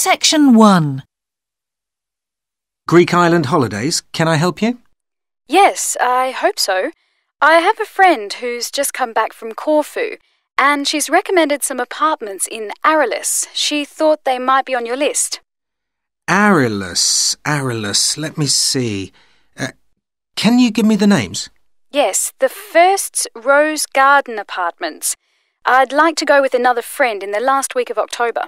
Section 1. Greek island holidays, can I help you? Yes, I hope so. I have a friend who's just come back from Corfu, and she's recommended some apartments in Arilus. She thought they might be on your list. Arilus, let me see. Can you give me the names? Yes, the first's Rose Garden Apartments. I'd like to go with another friend in the last week of October.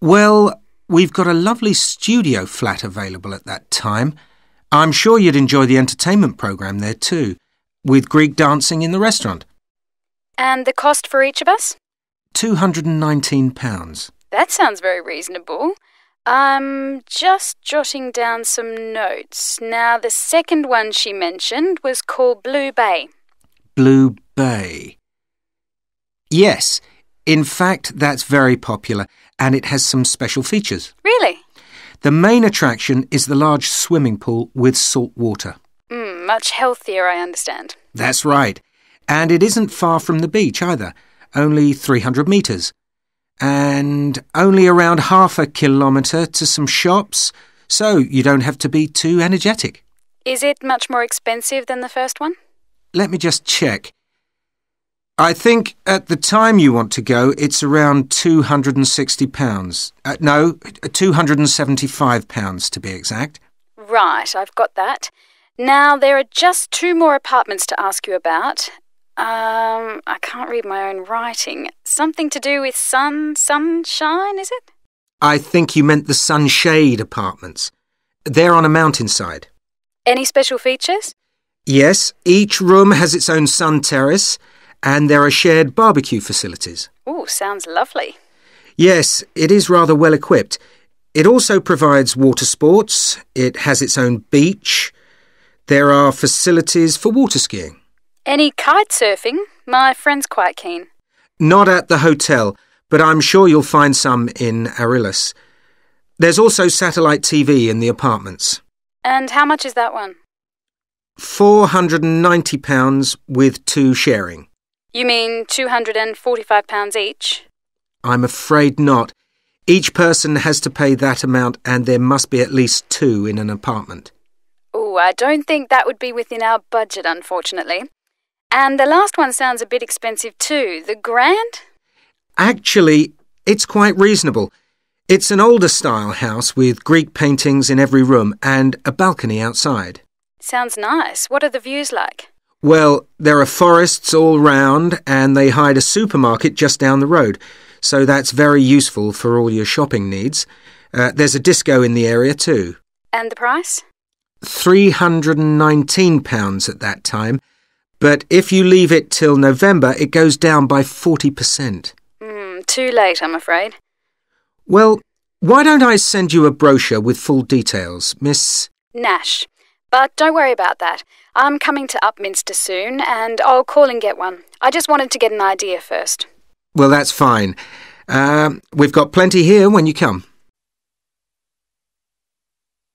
Well, we've got a lovely studio flat available at that time. I'm sure you'd enjoy the entertainment programme there too, with Greek dancing in the restaurant. And the cost for each of us? £219. That sounds very reasonable. I'm just jotting down some notes. Now, the second one she mentioned was called Blue Bay. Blue Bay. Yes, in fact, that's very popular, and it has some special features. Really? The main attraction is the large swimming pool with salt water. Much healthier, I understand. That's right. And it isn't far from the beach either, only 300 metres. And only around half a kilometre to some shops, so you don't have to be too energetic. Is it much more expensive than the first one? Let me just check. I think at the time you want to go, it's around £260. No, £275 to be exact. Right, I've got that. Now, there are just 2 more apartments to ask you about. I can't read my own writing. Something to do with sunshine, is it? I think you meant the sunshade apartments. They're on a mountainside. Any special features? Yes, each room has its own sun terrace, and there are shared barbecue facilities. Ooh, sounds lovely. Yes, it is rather well equipped. It also provides water sports. It has its own beach. There are facilities for water skiing. Any kite surfing? My friend's quite keen. Not at the hotel, but I'm sure you'll find some in Arilus. There's also satellite TV in the apartments. And how much is that one? £490 with 2 sharing. You mean £245 each? I'm afraid not. Each person has to pay that amount, and there must be at least 2 in an apartment. Oh, I don't think that would be within our budget, unfortunately. And the last one sounds a bit expensive too. The Grand? Actually, it's quite reasonable. It's an older style house with Greek paintings in every room and a balcony outside. Sounds nice. What are the views like? Well, there are forests all round, and they hide a supermarket just down the road, so that's very useful for all your shopping needs. There's a disco in the area too. And the price? £319 at that time, but if you leave it till November, it goes down by 40%. Too late, I'm afraid. Well, why don't I send you a brochure with full details, Miss Nash. But don't worry about that. I'm coming to Upminster soon, and I'll call and get one. I just wanted to get an idea first. Well, that's fine. We've got plenty here when you come.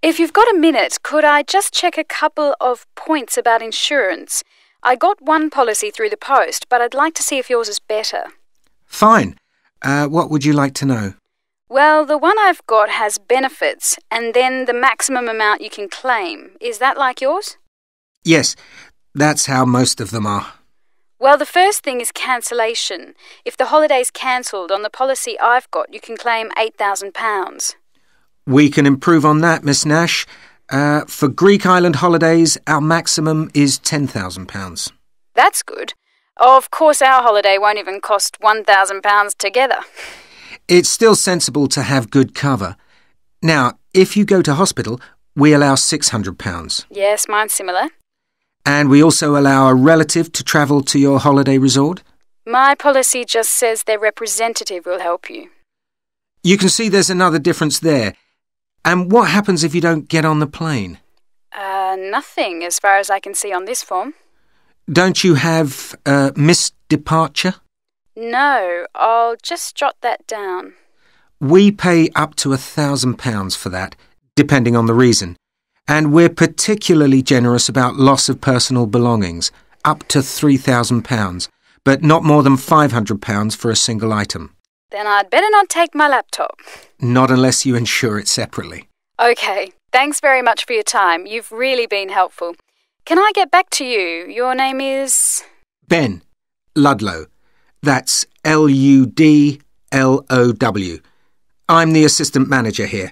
If you've got a minute, could I just check a couple of points about insurance? I got one policy through the post, but I'd like to see if yours is better. Fine. What would you like to know? Well, the one I've got has benefits, and then the maximum amount you can claim. Is that like yours? Yes, that's how most of them are. Well, the first thing is cancellation. If the holiday's cancelled on the policy I've got, you can claim £8,000. We can improve on that, Miss Nash. For Greek island holidays, our maximum is £10,000. That's good. Of course, our holiday won't even cost £1,000 together. It's still sensible to have good cover. Now, if you go to hospital, we allow £600. Yes, mine's similar. And we also allow a relative to travel to your holiday resort? My policy just says their representative will help you. You can see there's another difference there. And what happens if you don't get on the plane? Nothing, as far as I can see on this form. Don't you have missed departure? No, I'll just jot that down. We pay up to £1,000 for that, depending on the reason. And we're particularly generous about loss of personal belongings, up to £3,000, but not more than £500 for a single item. Then I'd better not take my laptop. Not unless you insure it separately. OK, thanks very much for your time. You've really been helpful. Can I get back to you? Your name is... Ben Ludlow. That's Ludlow. I'm the assistant manager here.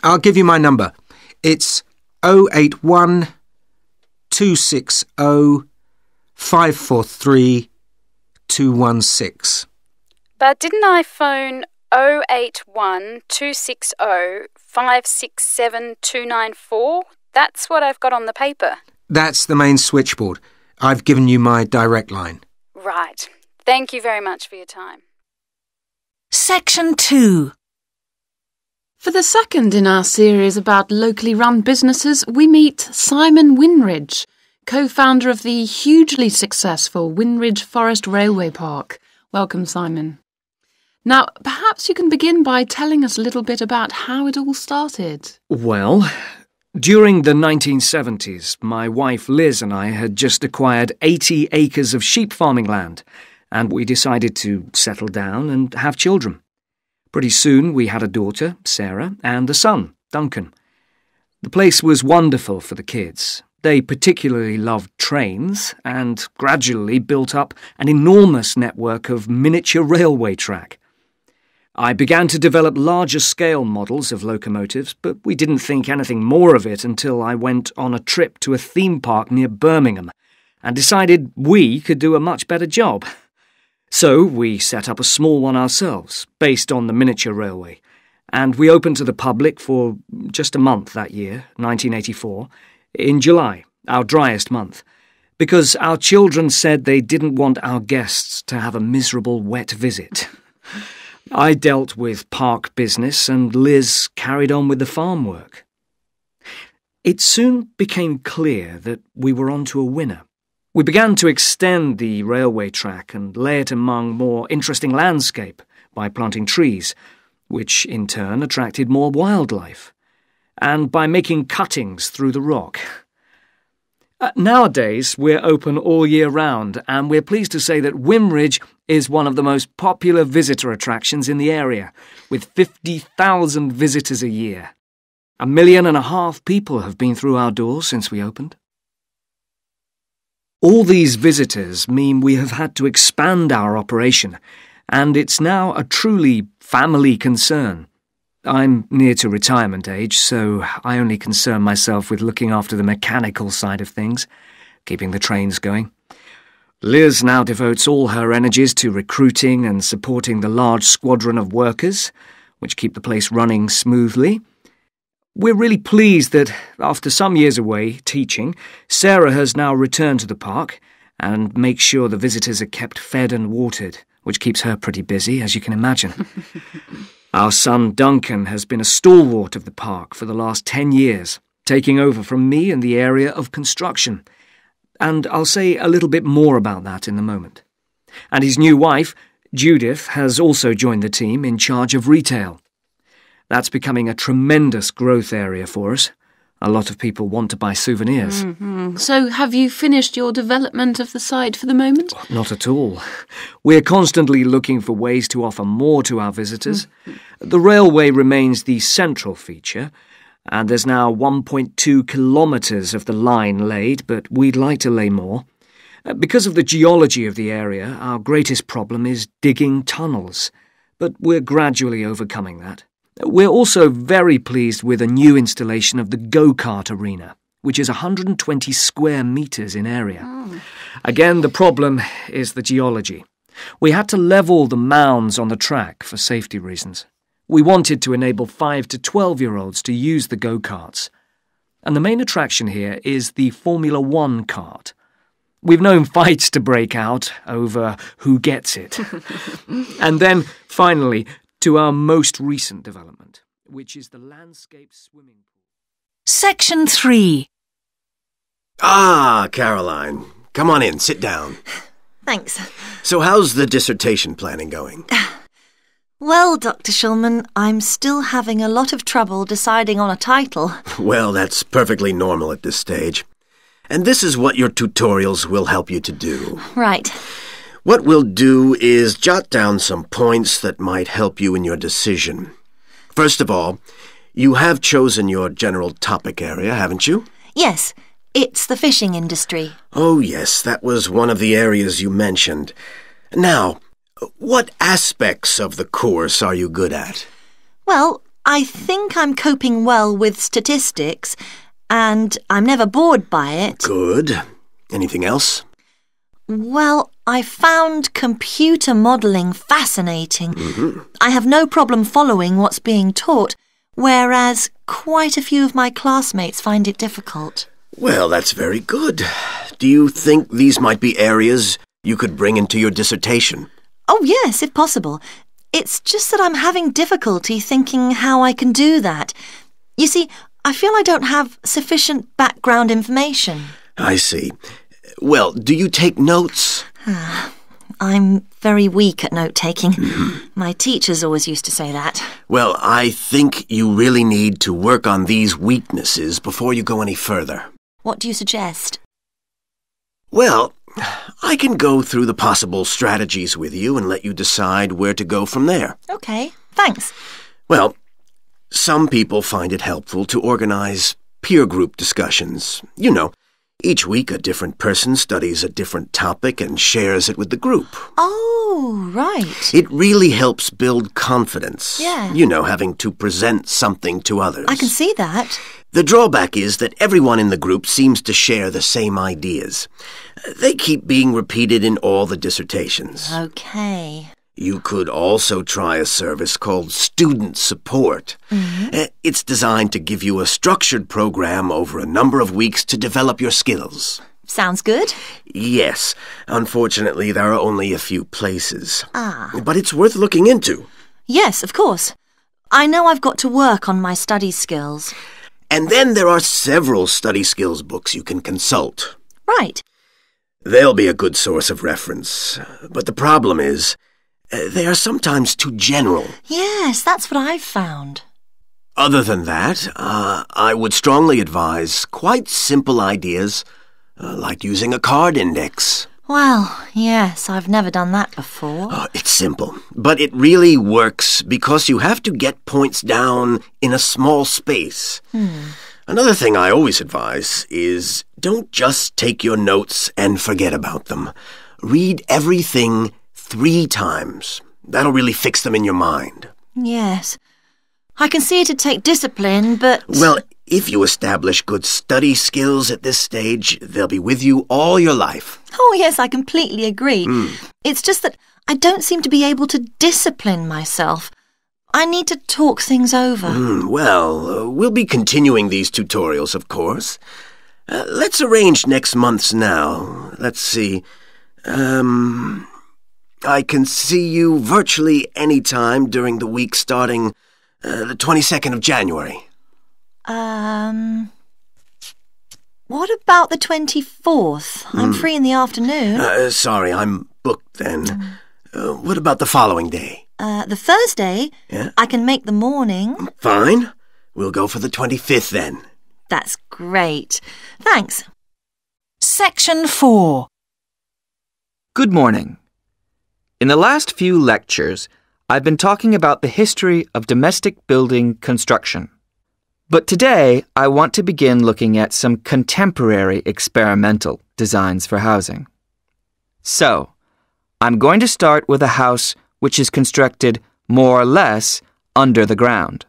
I'll give you my number. It's 081 260 543 216. But didn't I phone 081 260 567 294? That's what I've got on the paper. That's the main switchboard. I've given you my direct line. Right. Thank you very much for your time. Section 2. For the second in our series about locally run businesses, we meet Simon Winridge, co-founder of the hugely successful Winridge Forest Railway Park. Welcome, Simon. Now, perhaps you can begin by telling us a little bit about how it all started. Well, during the 1970s, my wife Liz and I had just acquired 80 acres of sheep farming land, and we decided to settle down and have children. Pretty soon we had a daughter, Sarah, and a son, Duncan. The place was wonderful for the kids. They particularly loved trains and gradually built up an enormous network of miniature railway track. I began to develop larger-scale models of locomotives, but we didn't think anything more of it until I went on a trip to a theme park near Birmingham and decided we could do a much better job. So we set up a small one ourselves, based on the miniature railway, and we opened to the public for just a month that year, 1984, in July, our driest month, because our children said they didn't want our guests to have a miserable wet visit. I dealt with park business and Liz carried on with the farm work. It soon became clear that we were onto a winner. We began to extend the railway track and lay it among more interesting landscape by planting trees, which in turn attracted more wildlife, and by making cuttings through the rock. Nowadays, we're open all year round, and we're pleased to say that Winridge is one of the most popular visitor attractions in the area, with 50,000 visitors a year. 1.5 million people have been through our doors since we opened. All these visitors mean we have had to expand our operation, and it's now a truly family concern. I'm near to retirement age, so I only concern myself with looking after the mechanical side of things, keeping the trains going. Liz now devotes all her energies to recruiting and supporting the large squadron of workers, which keep the place running smoothly. We're really pleased that, after some years away teaching, Sarah has now returned to the park and makes sure the visitors are kept fed and watered, which keeps her pretty busy, as you can imagine. Our son Duncan has been a stalwart of the park for the last 10 years, taking over from me in the area of construction. And I'll say a little bit more about that in a moment. And his new wife, Judith, has also joined the team in charge of retail. That's becoming a tremendous growth area for us. A lot of people want to buy souvenirs. Mm-hmm. So have you finished your development of the site for the moment? Not at all. We're constantly looking for ways to offer more to our visitors. The railway remains the central feature, and there's now 1.2 kilometres of the line laid, but we'd like to lay more. Because of the geology of the area, our greatest problem is digging tunnels, but we're gradually overcoming that. We're also very pleased with a new installation of the go-kart arena, which is 120 square metres in area. Again, the problem is the geology. We had to level the mounds on the track for safety reasons. We wanted to enable 5 to 12-year-olds to use the go-karts. And the main attraction here is the Formula One kart. We've known fights to break out over who gets it. And then, finally, to our most recent development, which is the landscape swimming pool. Section 3. Ah, Caroline. Come on in, sit down. Thanks. So how's the dissertation planning going? Well, Dr. Shulman, I'm still having a lot of trouble deciding on a title. Well, that's perfectly normal at this stage. And this is what your tutorials will help you to do. Right. What we'll do is jot down some points that might help you in your decision. First of all, you have chosen your general topic area, haven't you? Yes, it's the fishing industry. Oh, yes, that was one of the areas you mentioned. Now, what aspects of the course are you good at? Well, I think I'm coping well with statistics, and I'm never bored by it. Good. Anything else? Well, I found computer modelling fascinating. I have no problem following what's being taught, whereas quite a few of my classmates find it difficult. Well, that's very good. Do you think these might be areas you could bring into your dissertation? Oh, yes, if possible. It's just that I'm having difficulty thinking how I can do that. You see, I feel I don't have sufficient background information. I see. Well, do you take notes? I'm very weak at note-taking. My teachers always used to say that. Well, I think you really need to work on these weaknesses before you go any further. What do you suggest? Well, I can go through the possible strategies with you and let you decide where to go from there. Okay, thanks. Well, some people find it helpful to organize peer group discussions. You know, each week a different person studies a different topic and shares it with the group. Oh, right. It really helps build confidence. Yeah. You know, having to present something to others. I can see that. The drawback is that everyone in the group seems to share the same ideas. They keep being repeated in all the dissertations. Okay. You could also try a service called Student Support. It's designed to give you a structured program over a number of weeks to develop your skills. Sounds good. Yes. Unfortunately, there are only a few places. But it's worth looking into. Yes, of course. I know I've got to work on my study skills. And then there are several study skills books you can consult. Right. They'll be a good source of reference. But the problem is, they are sometimes too general. Yes, that's what I've found. Other than that, I would strongly advise quite simple ideas, like using a card index. Well, yes, I've never done that before. It's simple, but it really works because you have to get points down in a small space. Another thing I always advise is don't just take your notes and forget about them. Read everything 3 times. That'll really fix them in your mind. Yes. I can see it'd take discipline, but... Well, if you establish good study skills at this stage, they'll be with you all your life. Oh, yes, I completely agree. It's just that I don't seem to be able to discipline myself. I need to talk things over. We'll be continuing these tutorials, of course. Let's arrange next month's now. Let's see. I can see you virtually any time during the week starting the 22nd of January. What about the 24th? I'm free in the afternoon. Sorry, I'm booked then. What about the following day? The Thursday? Yeah? I can make the morning. Fine. We'll go for the 25th then. That's great. Thanks. Section 4. Good morning. In the last few lectures, I've been talking about the history of domestic building construction. But today, I want to begin looking at some contemporary experimental designs for housing. So, I'm going to start with a house which is constructed more or less under the ground.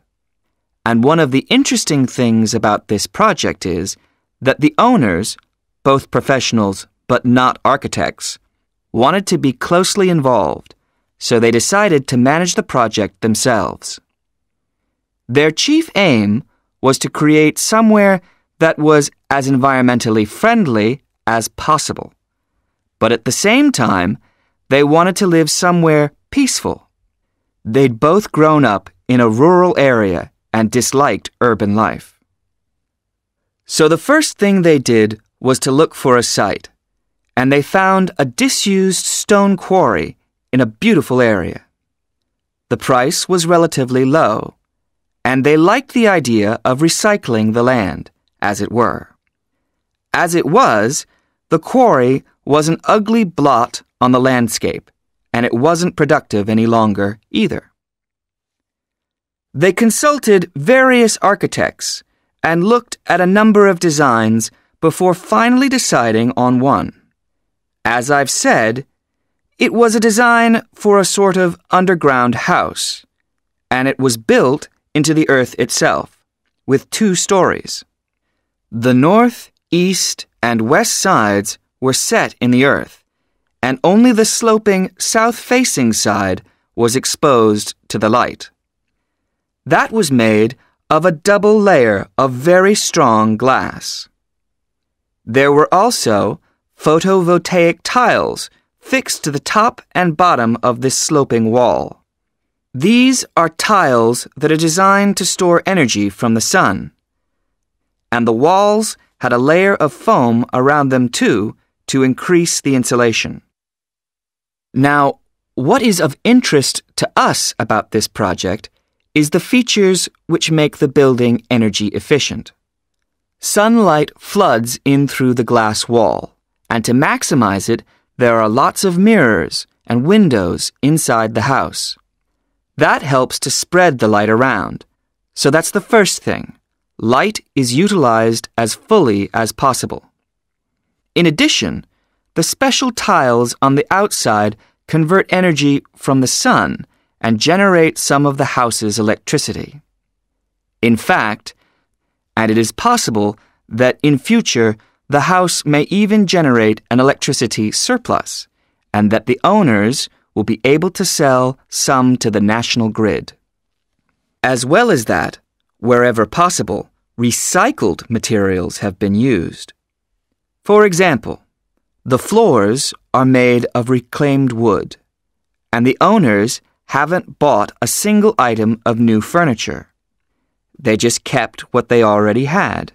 And one of the interesting things about this project is that the owners, both professionals but not architects, wanted to be closely involved, so they decided to manage the project themselves. Their chief aim was to create somewhere that was as environmentally friendly as possible. But at the same time, they wanted to live somewhere peaceful. They'd both grown up in a rural area and disliked urban life. So the first thing they did was to look for a site, and they found a disused stone quarry in a beautiful area. The price was relatively low, and they liked the idea of recycling the land, as it were. As it was, the quarry was an ugly blot on the landscape, and it wasn't productive any longer either. They consulted various architects and looked at a number of designs before finally deciding on one. As I've said, it was a design for a sort of underground house, and it was built into the earth itself, with 2 stories. The north, east, and west sides were set in the earth, and only the sloping south-facing side was exposed to the light. That was made of a double layer of very strong glass. There were also photovoltaic tiles fixed to the top and bottom of this sloping wall. These are tiles that are designed to store energy from the sun, and the walls had a layer of foam around them too to increase the insulation. Now, what is of interest to us about this project is the features which make the building energy efficient. Sunlight floods in through the glass wall, and to maximize it, there are lots of mirrors and windows inside the house. That helps to spread the light around. So that's the first thing. Light is utilized as fully as possible. In addition, the special tiles on the outside convert energy from the sun and generate some of the house's electricity. In fact, and it is possible that in future the house may even generate an electricity surplus, and that the owners will be able to sell some to the national grid. As well as that, wherever possible, recycled materials have been used. For example, the floors are made of reclaimed wood, and the owners haven't bought a single item of new furniture. They just kept what they already had.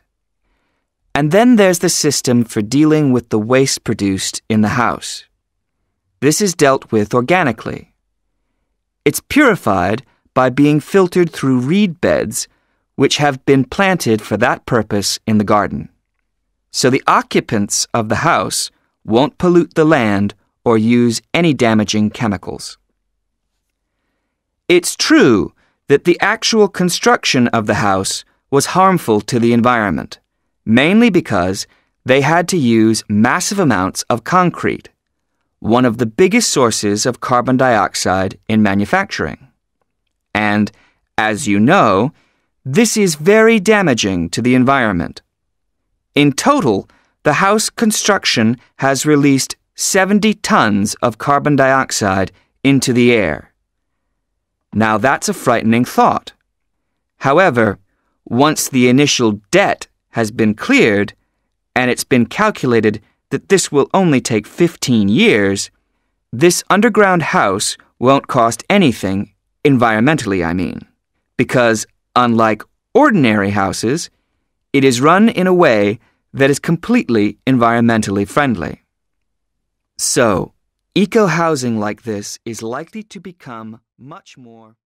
And then there's the system for dealing with the waste produced in the house. This is dealt with organically. It's purified by being filtered through reed beds which have been planted for that purpose in the garden. So the occupants of the house won't pollute the land or use any damaging chemicals. It's true that the actual construction of the house was harmful to the environment, mainly because they had to use massive amounts of concrete, one of the biggest sources of carbon dioxide in manufacturing. And, as you know, this is very damaging to the environment. In total, the house construction has released 70 tons of carbon dioxide into the air. Now that's a frightening thought. However, once the initial debt has been cleared, and it's been calculated that this will only take 15 years, this underground house won't cost anything, environmentally I mean, because unlike ordinary houses, it is run in a way that is completely environmentally friendly. So, eco-housing like this is likely to become much more